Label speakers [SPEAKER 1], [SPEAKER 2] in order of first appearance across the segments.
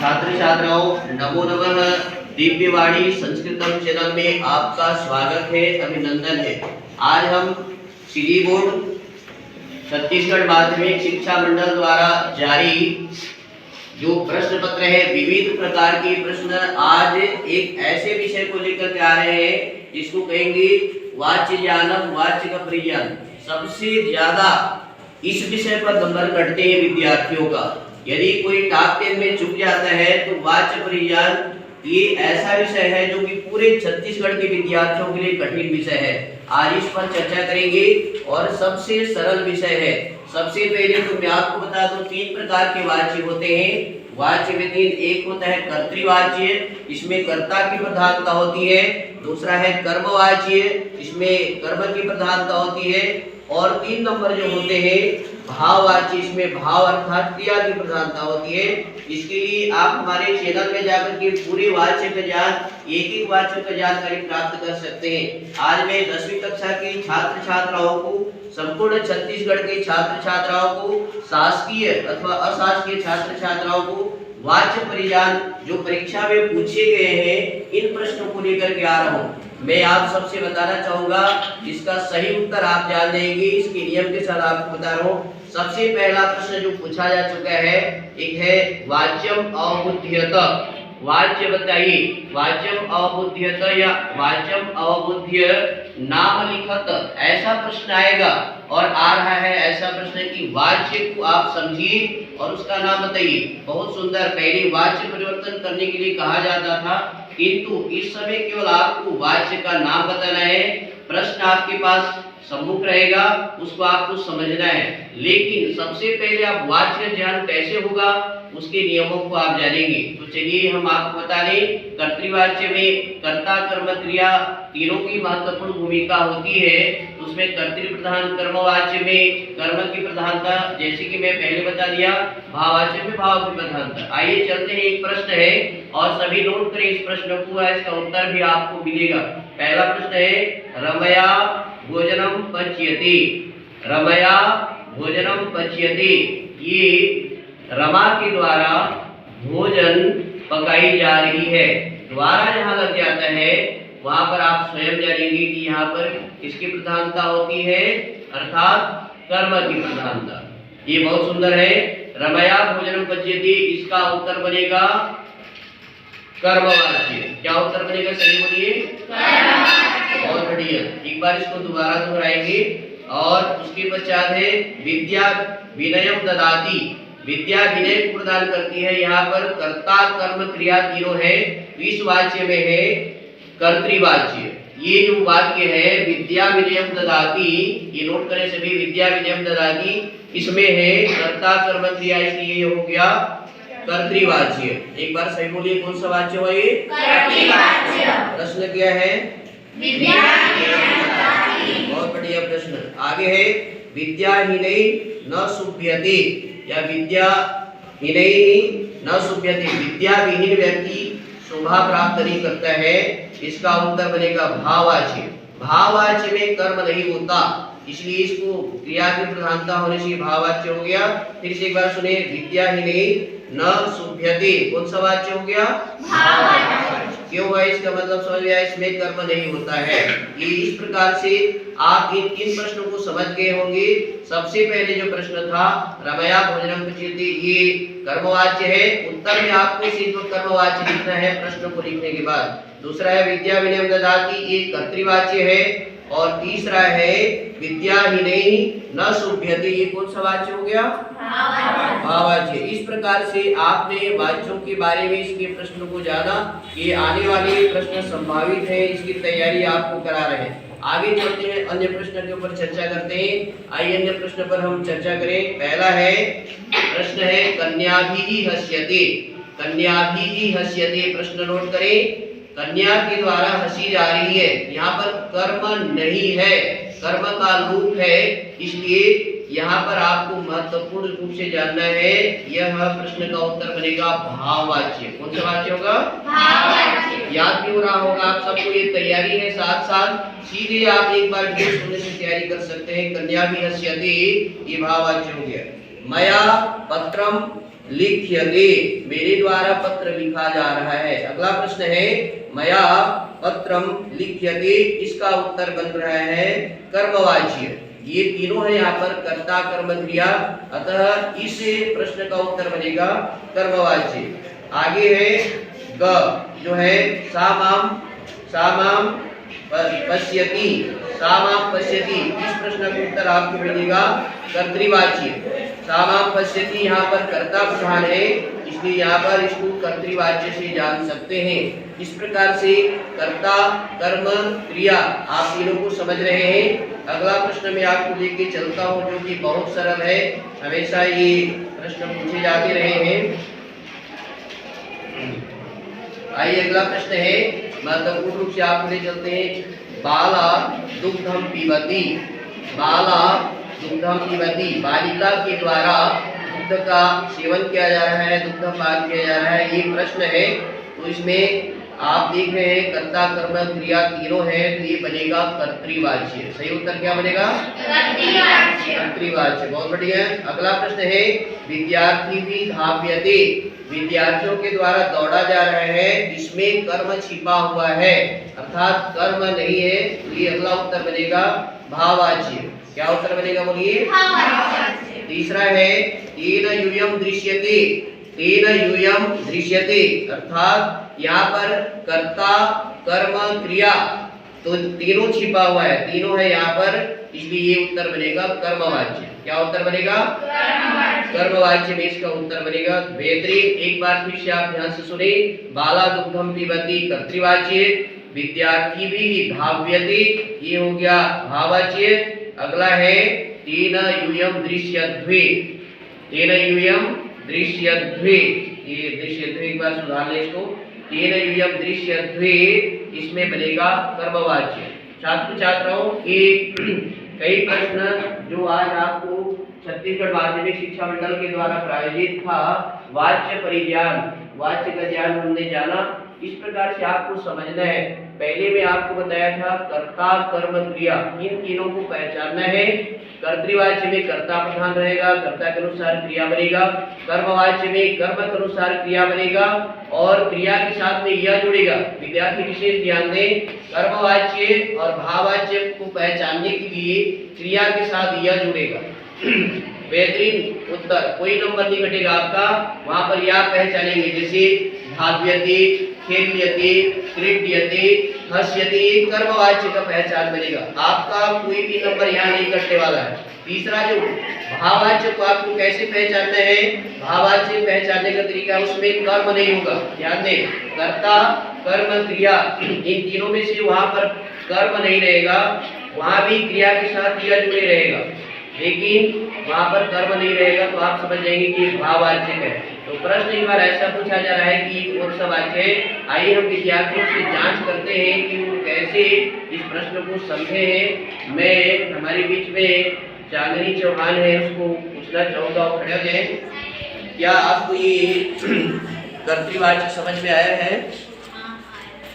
[SPEAKER 1] छात्र छात्राओं नमो नमः। दिव्यवाणी संस्कृतम चैनल में आपका स्वागत है, अभिनंदन है। आज हम सीडी बोर्ड छत्तीसगढ़ माध्यमिक शिक्षा मंडल द्वारा जारी जो प्रश्न पत्र है, विविध प्रकार के प्रश्न, आज एक ऐसे विषय को लेकर के आ रहे हैं जिसको कहेंगे वाच्य ज्ञानम वाच्य का परिज्ञान। सबसे ज्यादा इस विषय पर नंबर कटते हैं विद्यार्थियों का। यदि कोई टॉप 10 में चुक जाता है तो वाच्य परिज्ञान ये ऐसा विषय है जो कि पूरे छत्तीसगढ़ के विद्यार्थियों के लिए कठिन विषय है। आज इस पर चर्चा करेंगे और सबसे सरल विषय है। सबसे पहले तो मैं आपको बता दूं, 3 प्रकार के वाच्य होते हैं। वाच्य में 3, एक होता है कर्तृवाच्य, इसमें कर्ता की प्रधानता होती है। दूसरा है कर्मवाच्य, इसमें कर्म की प्रधानता होती है। और 3 नंबर जो होते हैं भाववाच्य, इसमें भाव अर्थात क्रिया की प्रधानता होती है। इसके लिए आप हमारे चैनल में जाकर के पूरे वाच्य का ज्ञान, एक वाच्य का जानकारी प्राप्त कर सकते हैं। आज मैं 10वीं कक्षा के छात्र छात्राओं को, संपूर्ण छत्तीसगढ़ के छात्र छात्राओं को, शासकीय अथवा अशासकीय छात्र छात्राओं को वाच्य परिज्ञान जो परीक्षा में पूछे गए हैं, इन प्रश्नों को लेकर के आ रहा हूँ। मैं आप सबसे बताना चाहूंगा, इसका सही उत्तर आप जान लेंगे। इसके नियम के साथ आपको बता रहा हूँ। सबसे पहला प्रश्न जो पूछा जा चुका है, एक है वाच्यम अवबुध्यत। वाच्य बताइए, वाच्यम अवबुध्यत या वाच्यम अवबुध्य नाम लिखत, ऐसा प्रश्न आएगा। और आ रहा है ऐसा प्रश्न कि वाच्य को आप समझिए और उसका नाम बताइए। बहुत सुंदर। पहले वाच्य परिवर्तन करने के लिए कहा जाता था, किंतु इस समय केवल आपको वाच्य का नाम बताना है। प्रश्न आपके पास सम्मुख रहेगा, उसको आपको समझना है। लेकिन सबसे पहले आप वाच्य ज्ञान कैसे होगा, उसके नियमों को आप जानेंगे। तो चलिए हम आपको बता दें, कर्तृवाच्य में कर्ता कर्म क्रिया तीनों की महत्वपूर्ण भूमिका होती है। उसमें कर्तृ प्रधान कर्मवाच्य में कर्म की प्रधानता, जैसे कि मैं पहले बता दिया। भाववाच्य में भाव की प्रधानता। आइए चलते हैं, एक प्रश्न है और सभी नोट करें इस प्रश्न को, इसका उत्तर भी आपको मिलेगा। पहला प्रश्न है रमया भोजनम पच्यते। रमया भोजनम पच्यते, ये रमा के द्वारा भोजन पकाई जा रही है। द्वारा जहाँ लग जाता है वहां पर आप स्वयं जानेंगे कि यहाँ पर किसकी प्रधानता होती है, अर्थात कर्म की प्रधानता। ये बहुत सुंदर है। रमया भोजनम पच्यते, इसका उत्तर बनेगा कर्मवाच्य। क्या उत्तर बनेगा, सही बोलिए? बहुत बढ़िया। एक बार इसको दोबारा दोहराएंगे। और उसके पश्चात है विद्या विनयम ददाति। विद्या विनय को प्रदान करती है। यहाँ पर कर्ता कर्म क्रिया तीनों है। इस वाच्य में है कर्तृवाच्य। ये जो वाक्य है विद्या विनयम ददाति, ये नोट करें सभी, विद्या विनयम ददाति, इसमें है कर्ता कर्म क्रिया, इसलिए ये हो गया कर्तृवाच्य। एक बार सही बोलिए, कौन सा वाच्य हुआ ये? कर्तृवाच्य। प्रश्न क्या है? विद्या विनयम ददाति। बहुत बढ़िया प्रश्न। आगे है विद्याहीनै न शुभ्यते या विद्याहीनै न शुभ्यते। विद्या विहीन व्यक्ति शोभा प्राप्त नहीं करता है। इसका उत्तर बनेगा भाववाच्य। भाववाच्य में कर्म नहीं होता, इसलिए इसको क्रिया की प्रधानता होने से भाववाच्य हो गया। फिर से एक बार सुने, विद्याहीनै न शुभ्यते, कौन सा वाच्य हो गया? भाववाच्य। क्यों है? इसका मतलब समझ गया, इसमें कर्म नहीं होता है। ये इस प्रकार से आप इन 3 प्रश्नों को समझ गए होंगे। सबसे पहले जो प्रश्न था रमया भोजनम पच्यते, ये कर्मवाच्य है। उत्तर में आपको सिर्फ कर्मवाच्य लिखना है प्रश्न को लिखने के बाद। दूसरा है विद्या विनयम ददाति, ये कर्तृवाच्य है। और तीसरा है विद्याहीनै न शुभ्यते, ये कौन सा वाच्य हो गया? भाववाच्य। इस प्रकार से आपने वाच्यों के बारे में इसके प्रश्नों को जाना। ये आने वाले प्रश्न संभावित है, इसकी तैयारी आपको करा रहे हैं। आगे चलते हैं, अन्य प्रश्न के ऊपर चर्चा करते हैं। आइए अन्य प्रश्न पर हम चर्चा करें। पहला है प्रश्न है कन्याभिः हस्यते। कन्याभिः हस्यते, प्रश्न नोट करें। कन्या के द्वारा हंसी जा रही है। यहाँ पर कर्म नहीं है, कर्म का लोप है, इसलिए यहाँ पर आपको महत्वपूर्ण रूप से जानना है। यह प्रश्न का उत्तर बनेगा भाववाच्य। कौन सा वाच्य होगा? भाववाच्य। याद भी हो रहा होगा आप सबको, ये तैयारी है। साथ साथ सीधे आप एक बार वीडियो सुनने से तैयारी कर सकते हैं। कन्याभिः हस्यते, ये भाववाच्य हो गया। मया पत्रम लिख्यते, मेरे द्वारा पत्र लिखा जा रहा है। अगला प्रश्न है मया पत्रम लिख्यते, इसका उत्तर बन रहा है कर्मवाच्य। ये तीनों है यहाँ पर कर्ता कर्म क्रिया, अतः इस प्रश्न का उत्तर बनेगा कर्मवाच्य। आगे है ग, जो है सामाम पश्यति, सामाम पश्यति, इस प्रश्न का उत्तर आपको मिलेगा कर्तृवाच्य। सामाम पश्यति यहाँ पर कर्ता प्रधान है, इसलिए यहाँ पर इसको कर्तृवाच्य से जान सकते हैं। इस प्रकार से कर्ता कर्म क्रिया आप तीनों को समझ रहे हैं। अगला प्रश्न मैं आपको लेके चलता हूँ, जो कि बहुत सरल है, हमेशा ये प्रश्न पूछे जाते रहे हैं। आइए अगला प्रश्न है, महत्वपूर्ण रूप से आपको ले चलते हैं। बाला दुग्धम पीबती, बाला दुग्धम पीबती, बालिका के द्वारा दुग्ध का सेवन किया जा रहा है, दुग्ध पान किया जा रहा है, ये प्रश्न है। तो इसमें आप देख रहे हैं कर्ता कर्म क्रिया तीनों है, तो ये बनेगा कर्तृवाच्य। सही उत्तर क्या बनेगा? कर्तृवाच्य। बहुत बढ़िया। अगला प्रश्न है विद्यार्थी भी धाव्यते, विद्यार्थियों के द्वारा दौड़ा जा रहा है, इसमें कर्म छिपा हुआ है, अर्थात कर्म नहीं है, तो ये अगला उत्तर बनेगा भाववाच्य। क्या उत्तर बनेगा बोलिए? भाववाच्य। तीसरा है तेन यूयम दृश्यते, तेन यूयम दृश्यते, अर्थात यहाँ पर कर्ता कर्म क्रिया तो तीनों छिपा हुआ है, तीनों है यहाँ पर, इसलिए ये उत्तर बनेगा कर्मवाच्य। क्या उत्तर बनेगा? कर्मवाच्य में इसका उत्तर बनेगा। बेहतरीन। एक बार फिर से आप ध्यान से सुने। बाला दुग्धम पीबती कर्तृवाच्य, विद्यार्थी भी धाव्यते, ये हो गया भाववाच्य। अगला है तेन यूयम दृश्यध्वे, तेन यूयम दृश्यध्वे, ये दृश्यध्वे एक बार सुधार ले इसको, तेन यूयम दृश्यध्वे, इसमें बनेगा कर्मवाच्य। छात्र छात्राओं ये कई प्रश्न जो आज आपको छत्तीसगढ़ माध्यमिक शिक्षा मंडल के द्वारा प्रायोजित था, वाच्य परिज्ञान, वाच्य का ज्ञान हमने जाना, इस प्रकार से आपको समझना है। पहले मैं आपको बताया था कर्ता कर्म क्रिया, इन तीनों को पहचानना है। कर्तृवाच्य में कर्ता प्रधान रहेगा, कर्ता के अनुसार क्रिया बनेगा। कर्मवाच्य में कर्म के अनुसार क्रिया बनेगा और क्रिया के साथ में यह जुड़ेगा। विद्यार्थी विशेष ध्यान दें, कर्मवाच्य और भाववाच्य को पहचानने के लिए क्रिया के साथ यह जुड़ेगा। बेहतरीन उत्तर, कोई नंबर नहीं घटेगा आपका, वहां पर यह पहचानेंगे, जैसे धाव्यते, खेल्यते, क्रीड्यते, हस्यते, कर्मवाच्य का पहचान बनेगा। आपका कोई भी नंबर यहाँ नहीं कटने वाला है। तीसरा जो भाववाच्य को आपको कैसे पहचानना है, भाववाच्य पहचानने का तरीका, उसमें कर्म नहीं होगा। ध्यान दें, कर्ता कर्म क्रिया इन तीनों में से वहां पर कर्म नहीं रहेगा, वहां भी क्रिया के साथ यह जुड़े रहेगा, लेकिन वहां पर कर्म नहीं रहेगा, तो आप समझ जाएंगे कि भाववाच्य है। तो प्रश्न एक बार ऐसा पूछा जा रहा है कि कौन सा वाच्य है। आइए हम विद्यार्थियों से जांच करते हैं कि वो कैसे इस प्रश्न को समझे हैं। मैं हमारे बीच में चांदनी चौहान है, उसको पूछना चाहूँगा, वो खड़े हो जाए। क्या आपको ये कर्तृवाच्य समझ में आया है?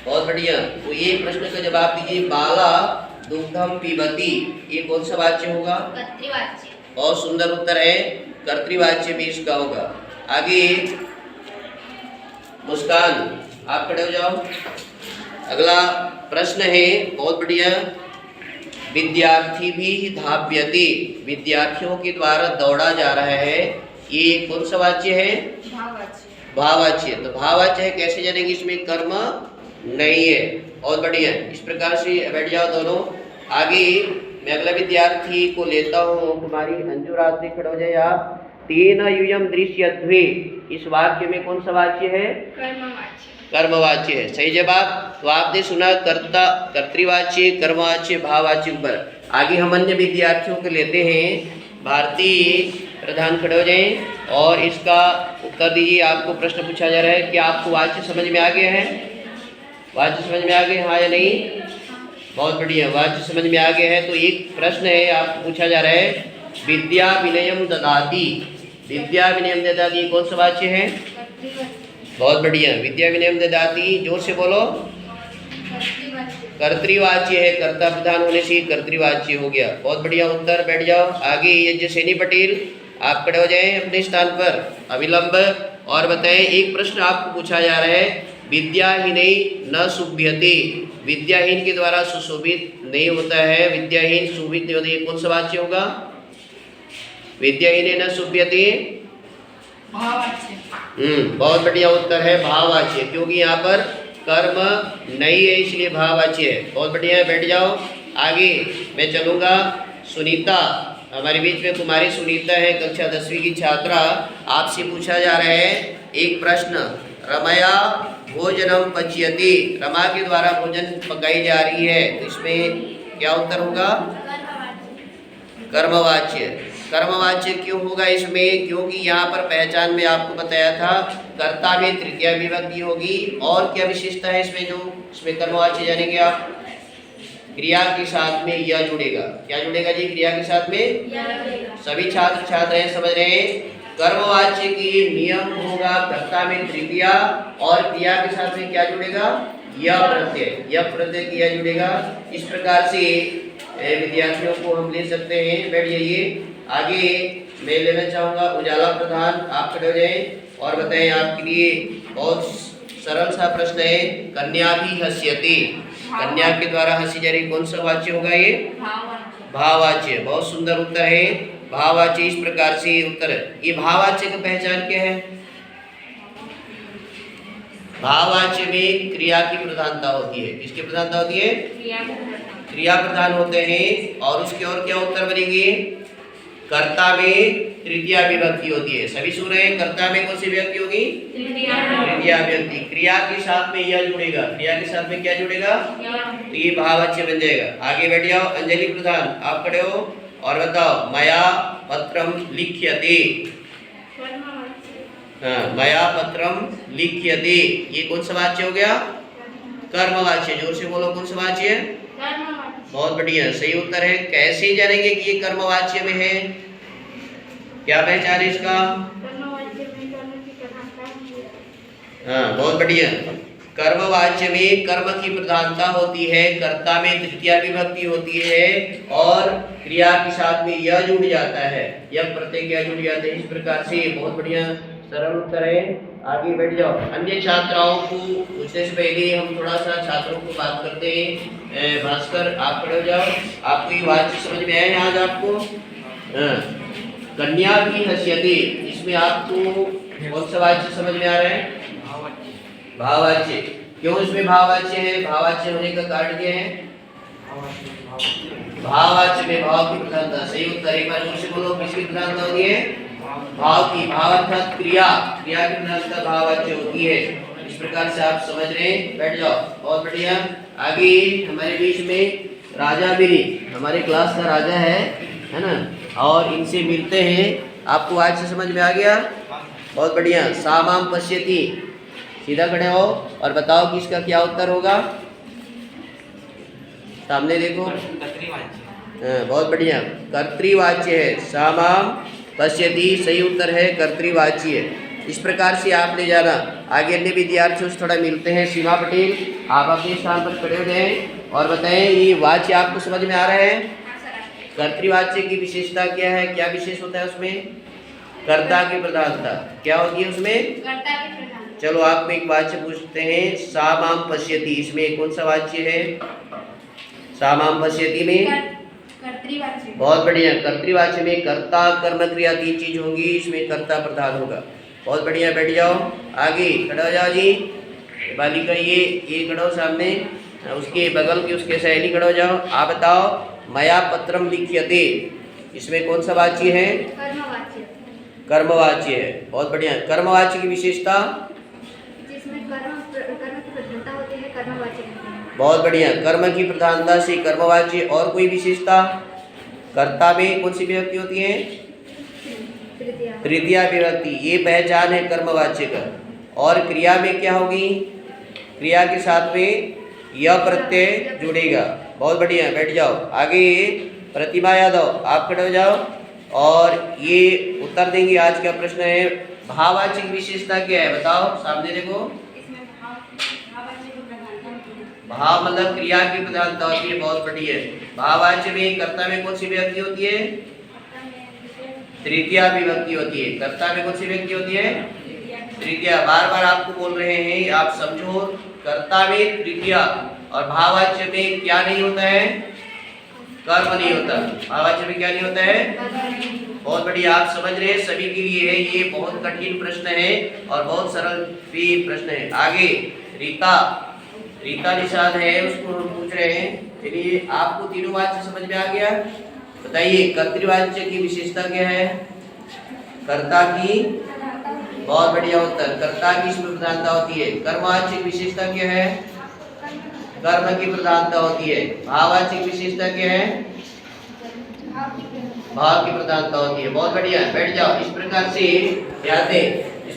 [SPEAKER 1] बहुत बढ़िया। तो ये प्रश्न का जवाब दीजिए, बाला दुग्धम पीबती, ये कौन सा वाच्य होगा? कर्तृवाच्य। बहुत सुंदर उत्तर है, कर्तृवाच्य भी इसका होगा। आगे मुस्कान, आप खड़े हो जाओ। अगला प्रश्न है, बहुत बढ़िया, विद्यार्थी भी धाव्यते, विद्यार्थियों के द्वारा दौड़ा जा रहा है, ये कौन सा वाच्य है? भाववाच्य। भाववाच्य। तो भाववाच्य है, कैसे जानेंगे? इसमें कर्म नहीं है। बहुत बढ़िया, इस प्रकार से बैठ जाओ दोनों। आगे मैं अगला विद्यार्थी को लेता हूँ, कुमारी अंजू रात्रि, खड़े हो जाए आप। तेन यूयम दृश्यध्वे, इस वाक्य में कौन सा वाच्य है? कर्मवाच्य। कर्मवाच्य है, सही जवाब। तो आपने सुना कर्ता कर्तृवाच्य, कर्मवाच्य, भाववाच्य पर। आगे हम अन्य विद्यार्थियों को लेते हैं। भारती प्रधान, खड़े हो जाएं और इसका उत्तर दीजिए। आपको प्रश्न पूछा जा रहा है कि आपको वाच्य समझ में आ गया है? वाच्य समझ में आ गए, हाँ या नहीं? बहुत बढ़िया, वाच्य समझ में आ गया है। तो एक प्रश्न है, आपको पूछा जा रहा है, विद्या विनयम ददाति, विद्या विनयम ददाति कौन सा वाच्य है? बहुत बढ़िया, विद्या विनयम ददाति, जोर से बोलो। कर्तृवाच्य है, कर्ता प्रधान होने से कर्तृवाच्य हो गया। बहुत बढ़िया उत्तर, बैठ जाओ। आगे यज्ञसेनी पटेल, आप खड़े हो जाएं अपने स्थान पर अविलंब और बताएं। एक प्रश्न आपको पूछा जा रहा है, विद्याहीनै न शुभ्यते, विद्याहीन के द्वारा सुशोभित नहीं होता है, विद्याहीन शोभित नहीं होता, ये कौन सा वाच्य होगा? विद्याहीन न शुभ्यते बहुत बढ़िया उत्तर है भाववाच्य, क्योंकि यहाँ पर कर्म नहीं है इसलिए भाववाच्य है। बहुत बढ़िया, बैठ जाओ। आगे मैं चलूँगा। सुनीता, हमारे बीच में कुमारी सुनीता है, कक्षा 10वीं की छात्रा। आपसे पूछा जा रहा है एक प्रश्न, रमया भोजनम पच्यते, रमा के द्वारा भोजन पकाई जा रही है, तो इसमें क्या उत्तर होगा? कर्मवाच्य। कर्मवाच्य क्यों होगा इसमें? क्योंकि यहाँ पर पहचान में आपको बताया था कर्ता में तृतीया विभक्ति होगी, और क्या विशेषता है इसमें? जो इसमें कर्मवाच्य जानेंगे आप, क्रिया के साथ में यह जुड़ेगा। क्या जुड़ेगा जी? क्रिया के साथ में। सभी छात्र छात्राएं समझ रहे हैं? कर्मवाच्य की नियम होगा कर्ता में तृतीया, और क्रिया के साथ में क्या जुड़ेगा? यह प्रत्यय, यह प्रत्यय किया जुड़ेगा। इस प्रकार से विद्यार्थियों को हम ले सकते हैं। बैठ जाइए। आगे मैं लेना चाहूँगा उजाला प्रधान, आप खड़े हो जाएं और बताएं। आपके लिए बहुत सरल सा प्रश्न है, कन्या भी हस्यति, कन्या के द्वारा हंसी जा रही, कौन सा वाच्य होगा? ये भाववाच्य। बहुत सुंदर उत्तर है, भाववाच्य। इस प्रकार से उत्तर है। ये भाववाच्य की पहचान क्या है? भाववाच्य में क्रिया की प्रधानता होती है। किसकी प्रधानता होती है? क्रिया प्रधान होते हैं। और उसके और क्या उत्तर बनेंगे? कर्ता में तृतीया विभक्ति होती है। सभी सुन रहे हैं? कर्ता में कौन सी विभक्ति होगी? तृतीया विभक्ति। क्रिया के साथ में यह जुड़ेगा, क्रिया के साथ में क्या जुड़ेगा? तो ये भाववाच्य बन जाएगा। आगे बैठ जाओ। अंजलि प्रधान, आप खड़े हो और बताओ, मया पत्रम लिख्यते। मया पत्रम लिख्यते, ये कौन सा वाच्य हो गया? कर्मवाच्य। जोर से बोलो, कौन सा वाच्य है? बहुत बढ़िया, सही उत्तर है। कैसे जानेंगे कि ये कर्मवाच्य में है? क्या पहचान है इसका? हाँ, बहुत बढ़िया। कर्मवाच्य में कर्म की प्रधानता होती है, कर्ता में तृतीया विभक्ति होती है, और क्रिया के साथ में यह जुड़ जाता है, यह प्रत्यय क्या जुड़ जाते हैं। इस प्रकार से बहुत बढ़िया सरल उत्तर है। आगे बैठ जाओ। अन्य छात्राओं को पूछने से पहले हम थोड़ा सा छात्रों को बात करते हैं। भास्कर, आप खड़े हो जाओ। आपको ये वाच्य समझ में आया है आज आपको? कन्या भी हस्यते, इसमें आपको कौन सा वाच्य समझ में आ रहा है? भाववाच्य। क्यों इसमें भाववाच्य है? भाववाच्य होने का कारण क्या है? भाववाच्य में भाव की प्रधानता। सही उत्तर। एक बार जोर से बोलो, किसकी प्रधानता होती है? भाव की। भाव अर्थात क्रिया, क्रिया की प्रधानता भाववाच्य होती है। इस प्रकार से आप समझ रहे हैं? बैठ जाओ। बहुत बढ़िया। आगे हमारे बीच में राजा बिरी, हमारे क्लास का राजा है ना, और इनसे मिलते हैं। आपको आज से समझ में आ गया? बहुत बढ़िया। सामाम पश्यति, सीधा खड़े हो और बताओ कि इसका क्या उत्तर होगा? सामने देखो। बहुत बढ़िया, कर्तृवाच्य है। सामाम पश्यति सही उत्तर है, कर्तृवाच्य है। इस प्रकार से आप ले जाना। आगे अन्य विद्यार्थियों से थोड़ा मिलते हैं। सीमा पटेल, आप अपने स्थान पर खड़े हो जाएं और बताएं, ये वाच्य आपको समझ में आ रहा है? कर्तृवाच्य की विशेषता क्या है? क्या विशेष होता है उसमें? कर्ता की प्रधानता। क्या होती है उसमें? कर्ता की प्रधानता। चलो आपको एक वाच्य पूछते हैं, सामाम पश्यति, इसमें कौन सा वाच्य है? सामाम पश्यति में कर्तृवाच्य। बहुत बढ़िया। कर्तृवाच्य में कर्ता कर्म क्रिया तीन चीज होंगी, इसमें कर्ता प्रधान होगा। बहुत बढ़िया, बैठ जाओ। आगे खड़ा हो जाओ जी। बालिका ये खड़ा हो सामने, उसके बगल की उसके सहेली खड़ा हो जाओ। आप बताओ, मया पत्रम लिख्यते, इसमें कौन सा वाच्य है? कर्मवाच्य। कर्मवाच्य है। बहुत बढ़िया। कर्मवाच्य की विशेषता? जिसमें कर्म की प्रधानता होती है, कर्मवाच्य। बहुत बढ़िया। कर्म की प्रधानता से कर्मवाच्य। और कोई विशेषता? कर्ता में कौन सी विभक्ति होती है? तृतीया विभक्ति। ये पहचान है कर्मवाच्य का। और क्रिया में क्या होगी? क्रिया के साथ में यह प्रत्यय जुड़ेगा। बहुत बढ़िया, बैठ जाओ। आगे प्रतिमा यादव, आप खड़े हो जाओ और ये उत्तर देंगे। आज का प्रश्न है, भाववाच्य की विशेषता क्या है? बताओ, सामने देखो। भाव मतलब क्रिया की प्रधानता होती है। बहुत बढ़िया। भाववाच्य में कर्ता में कौन सी विभक्ति होती है? तृतीया विभक्ति होती है। कर्ता में कौन सी विभक्ति होती है? तृतीया। बार बार आपको बोल रहे हैं, आप समझो। कर्ता में तृतीया और भाववाच्य में क्या नहीं होता है? कर्म नहीं होता। भाववाच्य में क्या नहीं होता है? बहुत बढ़िया, आप समझ रहे हैं। सभी के लिए है ये बहुत कठिन प्रश्न है और बहुत सरल भी प्रश्न है। आगे रीता निषाद है, उसको हम पूछ रहे हैं। चलिए, आपको तीनों वाच्य समझ में आ गया? बताइए, कर्तृवाच्य की विशेषता क्या है? कर्ता की, बहुत बढ़िया उत्तर, कर्ता की इसमें प्रधानता होती है। कर्मवाच्य की विशेषता क्या है? कर्म की प्रधानता होती है। भाववाच्य की विशेषता क्या है? भाव की प्रधानता होती है। बहुत बढ़िया, बैठ जाओ। इस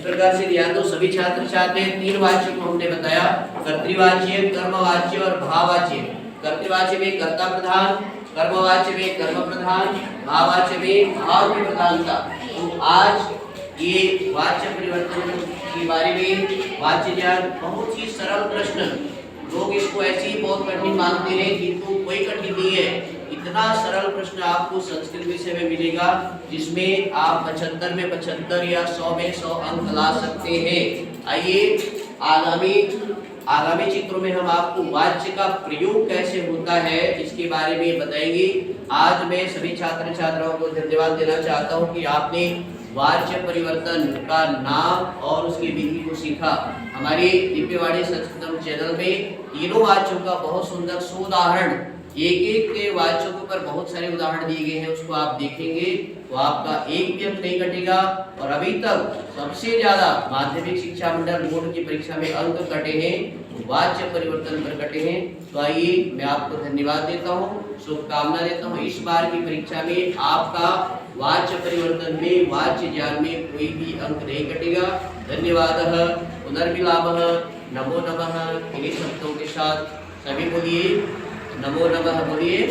[SPEAKER 1] प्रकार से ध्यान दो सभी छात्र छात्राएं। तीन वाच्य को हमने बताया, कर्तृवाच्य, कर्मवाच्य और भाववाच्य। कर्तृवाच्य में कर्ता प्रधान, कर्मवाच्य में कर्म प्रधान, भाववाच्य में भाव की प्रधानता। तो आज ये वाच्य परिवर्तन के बारे में वाच्य ज्ञान बहुत ही सरल प्रश्न, लोग इसको ऐसे ही बहुत कठिन मानते हैं, किंतु कोई कठिन नहीं है। इतना सरल प्रश्न आपको संस्कृत विषय में मिलेगा जिसमें आप 75 में 75 या 100 में 100 अंक ला सकते हैं। आइए आगामी चित्रों में हम आपको वाच्य का प्रयोग कैसे होता है इसके बारे में बताएंगे। आज मैं सभी छात्र छात्राओं को धन्यवाद देना चाहता हूं कि आपने वाच्य परिवर्तन का नाम और उसकी विधि को सीखा। हमारे दिव्यवाणी संस्कृतम चैनल में तीनों वाच्यों का बहुत सुंदर सुउदाहरण, एक के वाच्यों के ऊपर बहुत सारे उदाहरण दिए गए हैं, उसको आप देखेंगे तो आपका एक भी अंक नहीं कटेगा। और अभी तक सबसे ज्यादा माध्यमिक शिक्षा मंडल बोर्ड की परीक्षा में अंक कटे हैं वाच्य परिवर्तन पर कटे हैं। तो आइए, मैं आपको धन्यवाद देता हूँ, शुभकामना देता हूँ। इस बार की परीक्षा में आपका वाच्य परिवर्तन में, वाच्य ज्ञान में कोई भी अंक नहीं कटेगा। धन्यवाद, पुनर्मिलामः, नमो नमः। इन्हीं शब्दों के साथ सभी बोलिए नमो नमः, बोलिए।